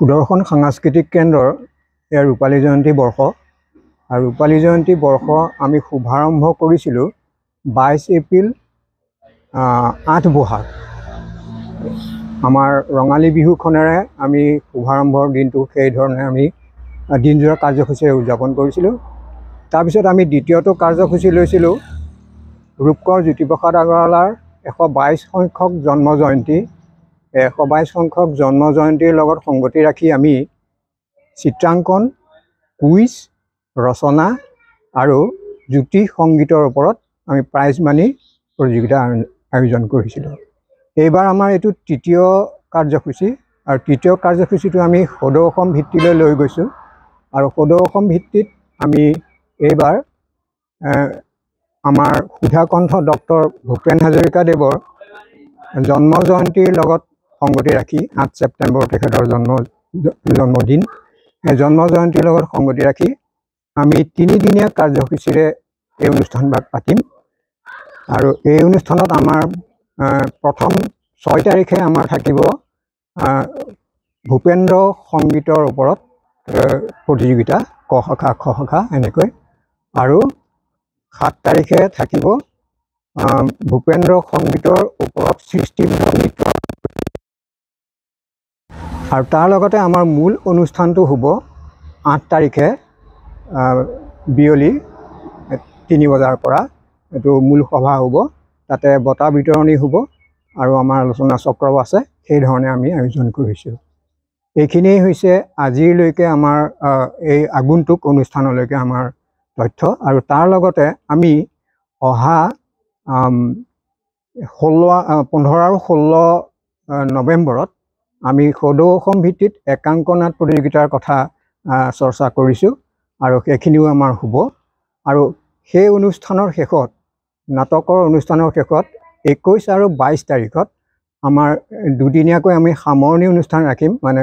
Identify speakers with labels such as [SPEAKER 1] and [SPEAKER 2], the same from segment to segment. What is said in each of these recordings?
[SPEAKER 1] সুদৰ্শন সাংস্কৃতিক কেন্দ্ৰৰ ইয়াৰ ৰূপালী জয়ন্তী বৰ্ষ আৰু ৰূপালী জয়ন্তী বৰ্ষ আমি শুভাৰম্ভ কৰিছিলোঁ 22 এপ্ৰিল 8 বহাগ আমাৰ ৰঙালী বিহুখনেৰে আমি শুভাৰম্ভৰ দিনটো সেই ধৰণে আমি দিনজোৰা কাৰ্যসূচীৰে উদযাপন কৰিছিলোঁ। তাৰপিছত আমি দ্বিতীয়টো কাৰ্যসূচী লৈছিলোঁ ৰূপকোঁৱৰ জ্যোতিপ্ৰসাদ আগৰৱালাৰ 122 সংখ্যক জন্ম জয়ন্তী। 122 সংখ্যক জন্ম জয়ন্তীৰ লগত সংগতি ৰাখি আমি চিত্ৰাংকন, কুইজ, ৰচনা আৰু জ্যোতি সংগীতৰ ওপৰত আমি প্ৰাইজ মানি প্ৰতিযোগিতা আয়োজন কৰিছিলোঁ। এইবাৰ আমাৰ এইটো তৃতীয় কাৰ্যসূচী আৰু তৃতীয় কাৰ্যসূচীটো আমি সদৌ অসম ভিত্তিলৈ লৈ গৈছোঁ আৰু সদৌ অসম ভিত্তিত আমি এইবাৰ আমাৰ সুধাকণ্ঠ ডক্টৰ ভূপেন হাজৰিকাদেৱৰ জন্ম জয়ন্তীৰ লগত সংগতি ৰাখি 8 ছেপ্টেম্বৰ তেখেতৰ জন্মদিন, এই জন্ম জয়ন্তীৰ লগত সংগতি ৰাখি আমি 3দিনীয়া কাৰ্যসূচীৰে এই অনুষ্ঠানভাগ পাতিম আৰু এই অনুষ্ঠানত আমাৰ প্ৰথম 6 তাৰিখে আমাৰ থাকিব ভূপেন্দ্ৰ সংগীতৰ ওপৰত প্ৰতিযোগিতা, ক শাখা খ শাখা এনেকৈ, আৰু 7 তাৰিখে থাকিব ভূপেন্দ্ৰ সংগীতৰ ওপৰত সৃষ্টিমূলক নৃত্য আৰু তাৰ লগতে আমাৰ মূল অনুষ্ঠানটো হ'ব 8 তাৰিখে বিয়লি 3 বজাৰ পৰা এইটো মূল সভা হ'ব, তাতে বঁটা বিতৰণি হ'ব আৰু আমাৰ আলোচনা চক্ৰও আছে। সেই ধৰণে আমি আয়োজন কৰিছোঁ। এইখিনিয়ে হৈছে আজিলৈকে আমাৰ এই আগন্তুক অনুষ্ঠানলৈকে আমাৰ তথ্য আৰু তাৰ লগতে আমি অহা 15 আৰু 16 নৱেম্বৰত আমি সদৌ অসম ভিত্তিত একাংকনাট প্ৰতিযোগিতাৰ কথা চৰ্চা কৰিছোঁ আৰু সেইখিনিও আমাৰ হ'ব আৰু সেই অনুষ্ঠানৰ শেষত, নাটকৰ অনুষ্ঠানৰ শেষত 21 আৰু 22 তাৰিখত আমাৰ দুদিনীয়াকৈ আমি সামৰণি অনুষ্ঠান ৰাখিম। মানে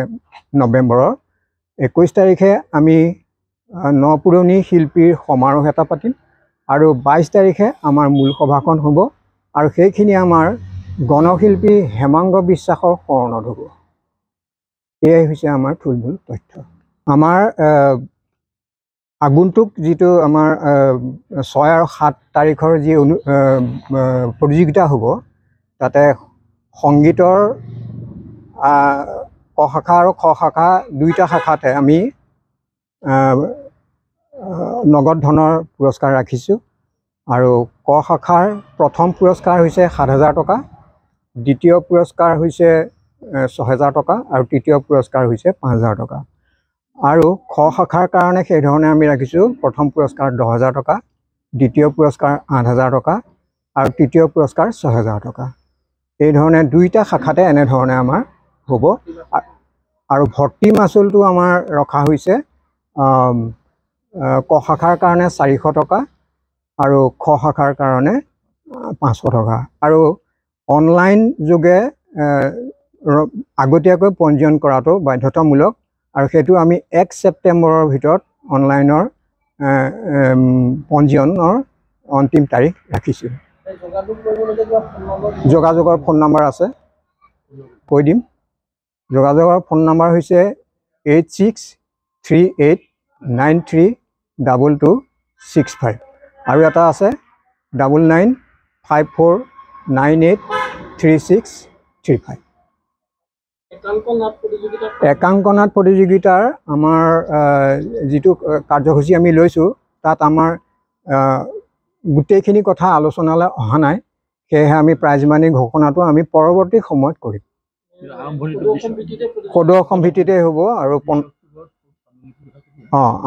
[SPEAKER 1] নৱেম্বৰৰ 21 তাৰিখে আমি নপুৰণি শিল্পীৰ সমাৰোহ এটা পাতিম আৰু 22 তাৰিখে আমাৰ মূল সভাখন হ'ব আৰু সেইখিনি আমাৰ গণশিল্পী হেমাংগ বিশ্বাসৰ শৰণত হ'ব। এয়াই হৈছে আমাৰ থুলমূল তথ্য। আমাৰ আগন্তুক যিটো আমাৰ 6 আৰু 7 তাৰিখৰ যি প্ৰতিযোগিতা হ'ব, তাতে সংগীতৰ ক শাখা আৰু খ শাখা দুয়োটা শাখাতে আমি নগদ ধনৰ পুৰস্কাৰ ৰাখিছোঁ আৰু ক শাখাৰ প্ৰথম পুৰস্কাৰ হৈছে 7,000 টকা, দ্বিতীয় পুৰস্কাৰ হৈছে 6,000 টকা আৰু তৃতীয় পুৰস্কাৰ হৈছে 5,000 টকা। আৰু খ শাখাৰ কাৰণে সেইধৰণে আমি ৰাখিছোঁ প্ৰথম পুৰস্কাৰ 10,000 টকা, দ্বিতীয় পুৰস্কাৰ 8,000 টকা আৰু তৃতীয় পুৰস্কাৰ 6,000 টকা। এইধৰণে দুইটা শাখাতে এনেধৰণে আমাৰ হ'ব আৰু ভৰ্তি মাচুলটো আমাৰ ৰখা হৈছে ক শাখাৰ কাৰণে 400 টকা আৰু খ শাখাৰ কাৰণে 500 টকা আৰু অনলাইন যোগে আগতীয়াকৈ পঞ্জীয়ন কৰাটো বাধ্যতামূলক আৰু সেইটো আমি 1 ছেপ্টেম্বৰৰ ভিতৰত অনলাইনৰ পঞ্জীয়নৰ অন্তিম তাৰিখ ৰাখিছোঁ। যোগাযোগৰ ফোন নম্বৰ আছে, কৈ দিম। যোগাযোগৰ ফোন নম্বৰ হৈছে 8638932265 আৰু এটা আছে 9954983635। একাংকনাট প্ৰতিযোগিতাৰ আমাৰ যিটো কাৰ্যসূচী আমি লৈছোঁ, তাত আমাৰ গোটেইখিনি কথা আলোচনালৈ অহা নাই, সেয়েহে আমি প্ৰাইজ মানি ঘোষণাটো আমি পৰৱৰ্তী সময়ত কৰিম। সদৌ অসম ভিত্তিতে হ'ব আৰু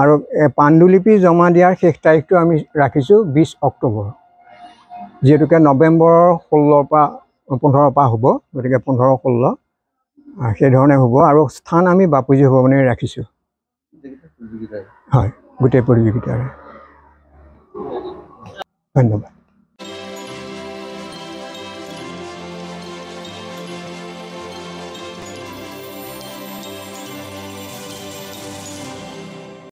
[SPEAKER 1] আৰু পাণ্ডুলিপি জমা দিয়াৰ শেষ তাৰিখটো আমি ৰাখিছোঁ 20 অক্টোবৰ, যিহেতুকে নৱেম্বৰৰ 15 পৰা হ'ব, গতিকে 15-16 সেইধৰণে হ'ব আৰু স্থান আমি বাপুজী ভৱনেৰে ৰাখিছোঁ। হয়, গোটেই প্ৰতিযোগিতাৰে। ধন্যবাদ।